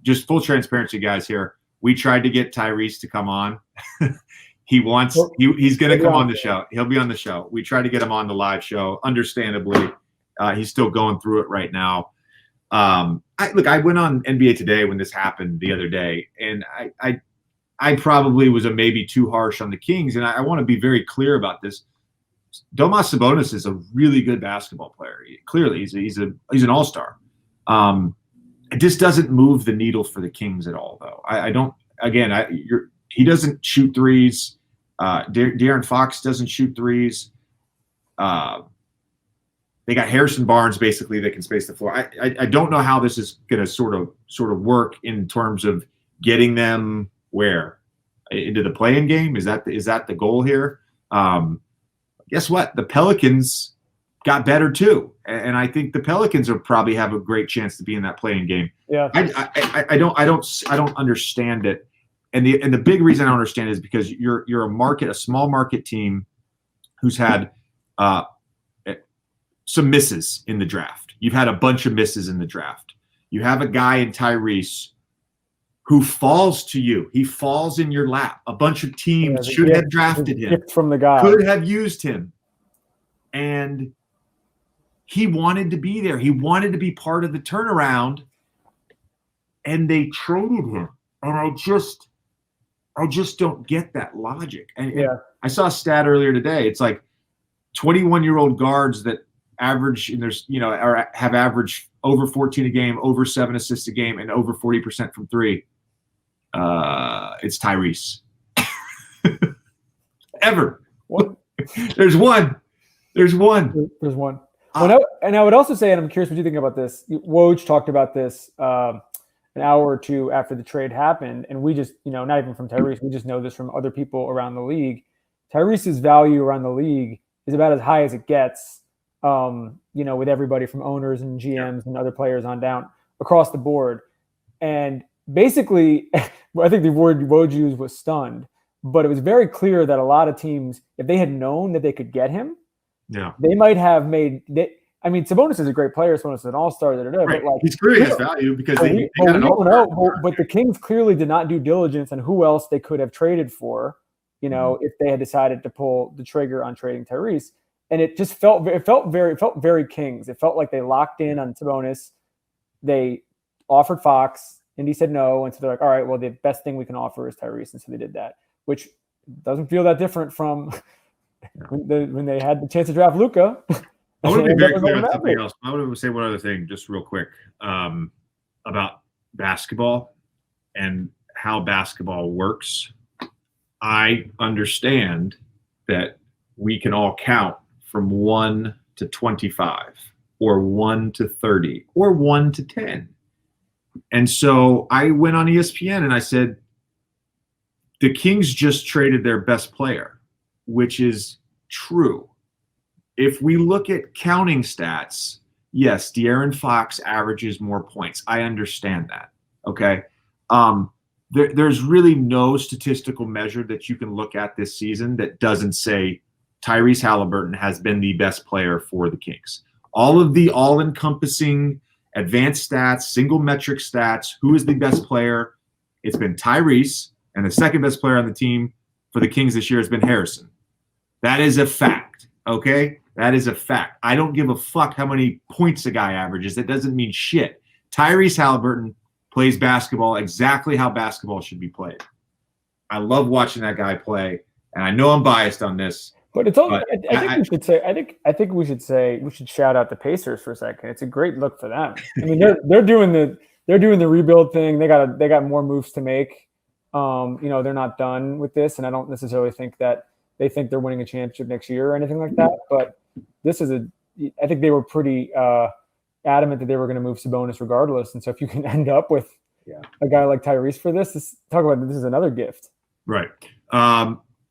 just full transparency, guys. Here, we tried to get Tyrese to come on. He's going to come on the show. He'll be on the show. We tried to get him on the live show. Understandably, he's still going through it right now. I went on NBA Today when this happened the other day, and I probably was a maybe too harsh on the Kings, and I want to be very clear about this. Domantas Sabonis is a really good basketball player. Clearly, he's an all-star. It just doesn't move the needle for the Kings at all, though. I don't. Again, he doesn't shoot threes. De'Aaron Fox doesn't shoot threes. They got Harrison Barnes basically that can space the floor. I don't know how this is going to sort of work in terms of getting them where into the play-in game. Is that the goal here? Guess what? The Pelicans got better too, and I think the Pelicans will probably have a great chance to be in that play-in game. Yeah, I don't understand it, and the big reason I don't understand it is because you're a small market team who's had some misses in the draft. You've had a bunch of misses in the draft. You have a guy in Tyrese who falls to you. He falls in your lap. A bunch of teams should have drafted him. From the guy. Could have used him. And he wanted to be there. He wanted to be part of the turnaround. And they traded him. And I just don't get that logic. And I saw a stat earlier today. It's like 21-year-old guards that average, and or have averaged over 14 a game, over 7 assists a game, and over 40% from three. It's Tyrese. Ever. What? There's one. And I would also say, and I'm curious what you think about this. Woj talked about this an hour or two after the trade happened, and we just, not even from Tyrese, we just know this from other people around the league. Tyrese's value around the league is about as high as it gets, with everybody from owners and GMs and other players on down across the board. And basically, I think the word Woj used was stunned, but it was very clear that a lot of teams, if they had known that they could get him, they might have made – I mean, Sabonis is a great player. Sabonis is an all-star. Right. But he's clearly his value because they got an all-star. But the Kings clearly did not do diligence on who else they could have traded for, if they had decided to pull the trigger on trading Tyrese. And it just felt very Kings. It felt like they locked in on Sabonis. They offered Fox, and he said no. And so they're like, all right, well, the best thing we can offer is Tyrese. And so they did that, which doesn't feel that different from when they had the chance to draft Luka. I want to be very clear on something else. I want to say one other thing just real quick about basketball and how basketball works. I understand that we can all count from 1 to 25 or 1 to 30 or 1 to 10. And so I went on ESPN and I said, the Kings just traded their best player, which is true. If we look at counting stats, yes, De'Aaron Fox averages more points. I understand that. Okay. There's really no statistical measure that you can look at this season that doesn't say Tyrese Haliburton has been the best player for the Kings. All of the all-encompassing advanced stats, single metric stats, who is the best player? It's been Tyrese, and the second best player on the team for the Kings this year has been Harrison. That is a fact, okay? That is a fact. I don't give a fuck how many points a guy averages. That doesn't mean shit. Tyrese Haliburton plays basketball exactly how basketball should be played. I love watching that guy play, and I know I'm biased on this. But it's all. I think we should say we should shout out the Pacers for a second. It's a great look for them. I mean, they're doing the rebuild thing. They got more moves to make. They're not done with this, and I don't necessarily think that they think they're winning a championship next year or anything like that. But this is I think they were pretty adamant that they were going to move Sabonis regardless. And so if you can end up with a guy like Tyrese for this is another gift. Right.